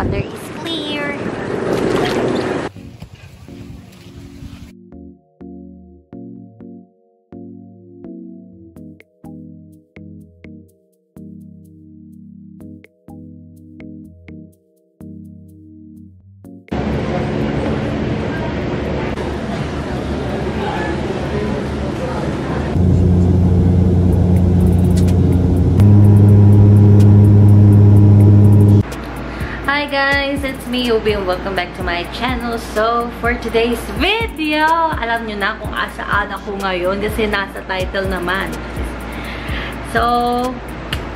water is clear. Hi guys, it's me, Ubi, and welcome back to my channel. So, for today's video, alam nyo na kung asaan ako ngayon kasi nasa title naman. So,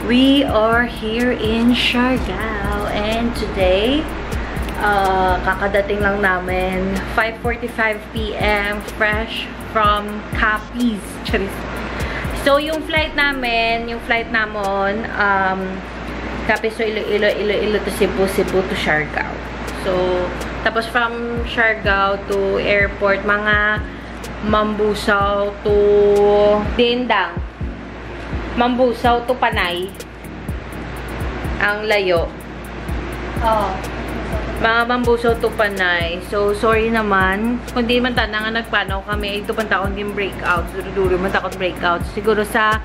we are here in Siargao, and today, kakadating lang namin, 5:45 PM, fresh from Capiz. So, yung flight namon, Capiz to Iloilo to Cebu to Siargao. So, tapos from Siargao to airport, mga Mambusaw to Dindang. Mambusaw to Panay. Ang layo. Oh. Mga Mambusaw to Panay. So, sorry naman. Kung di man tanang nagpanaw kami, ito pang taon din breakout. Duro man takot breakout. Siguro sa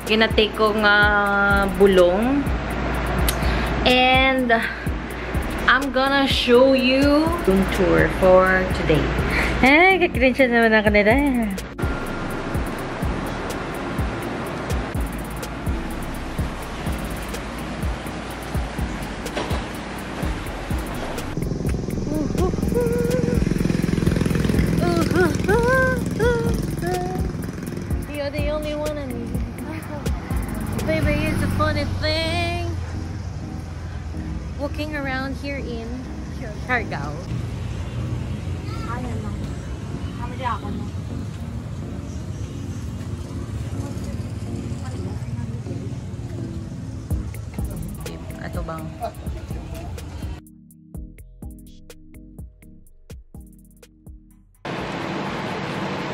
ginatake kong bulong. And I'm gonna show you room tour for today. Eh, kakrincha naman ang kanila. You're the only one I need. Baby, it's a funny thing. Walking around here in Siargao. Ayan lang. Kami di ako no. Ito bang?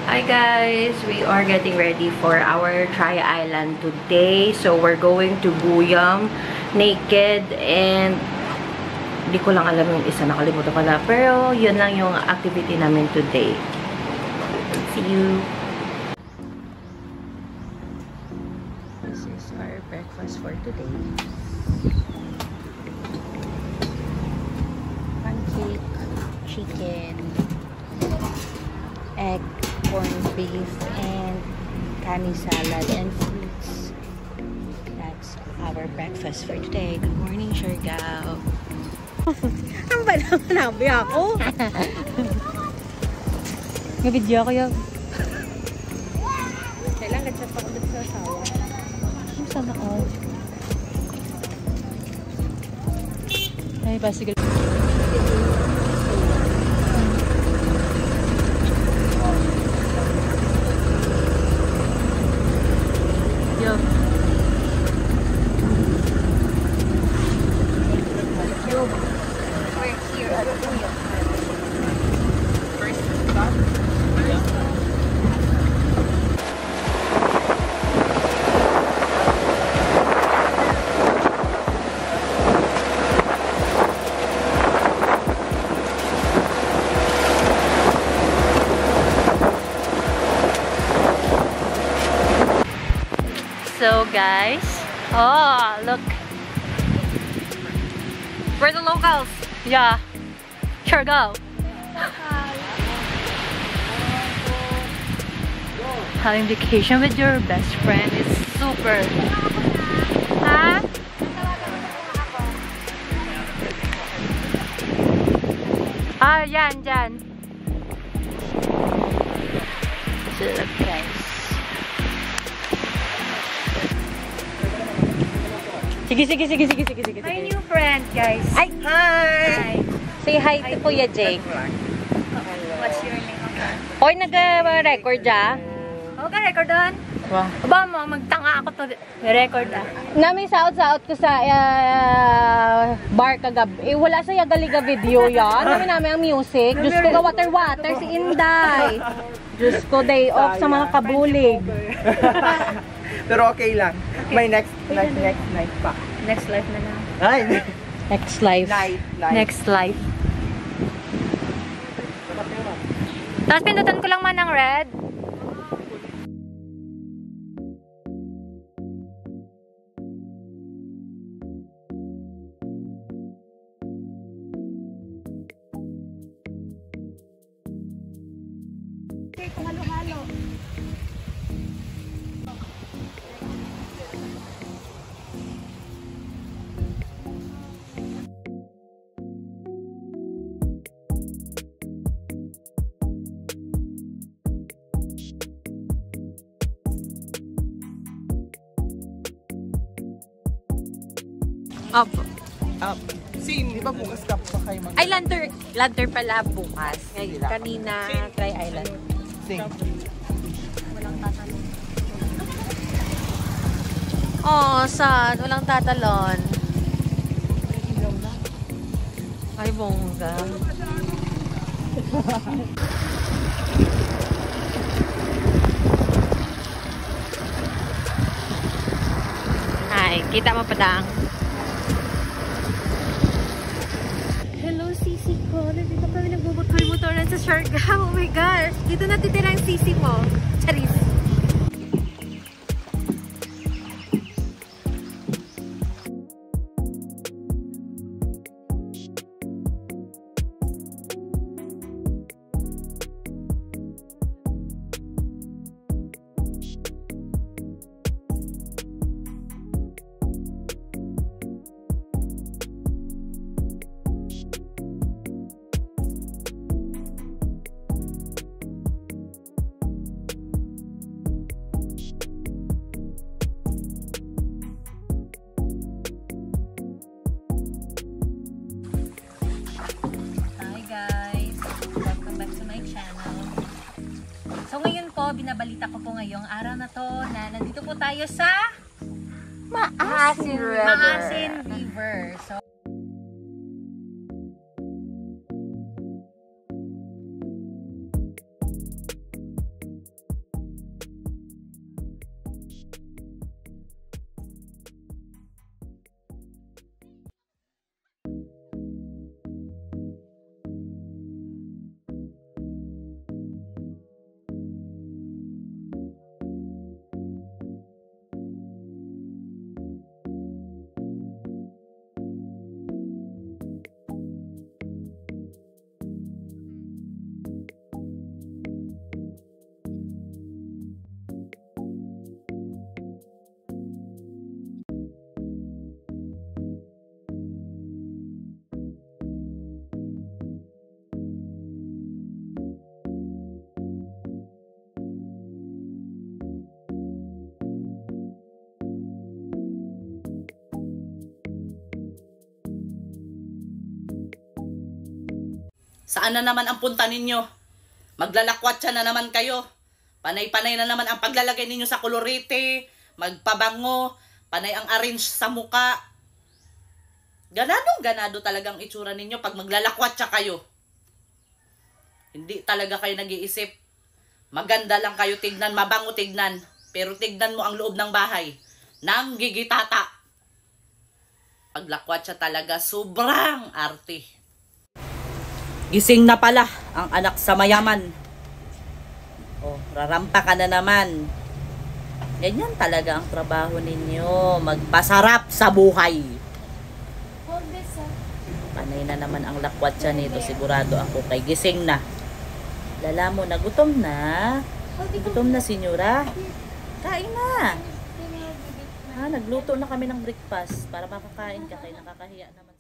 Hi guys! We are getting ready for our Tri-Island today. So we're going to Buyam, Naked, and hindi ko lang alam yung isa, nakalimutan ko na. Pero, yun lang yung activity namin today. See you! This is our breakfast for today. Pancake, chicken, egg, corned beef, and kani salad, and fruits. That's our breakfast for today. Good morning, Siargao! Ang ba naman nabi ako? May-video ako yun. Kailangan chat ako dito sa asawa. Ang sana all. Ay, basigal. Yo. So guys, oh look, we're the locals. Yeah, Siargao. Having vacation with your best friend is super. Huh? Ah, yan. So look guys. Sige. My new friend, guys. Ay, Hi! say hi to Kuya Jake. What's your name? Hoy, nag-record ja? Okay, record doon. Wow. Aba mo, magtanga ako to. Record Nami saot-saot ko sa bar kagabi. Wala sa yagaliga video yan. Namin ang music. Diyos ko, water si Inday. Diyos ko, day off sa mga kabulig. Pero okay lang. May next night pa. Next life na lang. Ay! Next life. Life. Next life. Tapos pindutan ko lang man ng red. Okay, kung halo-halo. Up. Di ba bukas ka pa kayo mag- Ay, lantern pala bukas. Ngayon, kanina, Try Island. Sing. Oh, sad. Walang tatalon. Ay, bongga. Ay, kita mo pa daang. Hello, sisi ko. Nandito kami nagbubot-motoran sa Siargao. Oh my gosh. Dito natitira ang sisi mo. Charis. So ngayon po, binabalita ko po ngayong araw na to na nandito po tayo sa Maasin River. Maasin River. So Saan na naman ang punta ninyo? Maglalakwatsa na naman kayo. Panay-panay na naman ang paglalagay ninyo sa kolorete, magpabango, panay ang arrange sa muka. Ganado talagang itsura ninyo pag maglalakwatsa kayo. Hindi talaga kayo nag-iisip. Maganda lang kayo tignan, mabango tignan. Pero tignan mo ang loob ng bahay. Nang gigitata. Paglakwatsa talaga, sobrang arte. Gising na pala ang anak sa mayaman. Oh, rarampa ka na naman. Ganyan talaga ang trabaho ninyo. Magpasarap sa buhay. Panay na naman ang lakwatsa nito. Sigurado ako kay gising na. Lala mo na, gutom na. Gutom na, senyora. Kain na. Nagluto na kami ng breakfast para makakain ka. Kaya nakakahiya naman.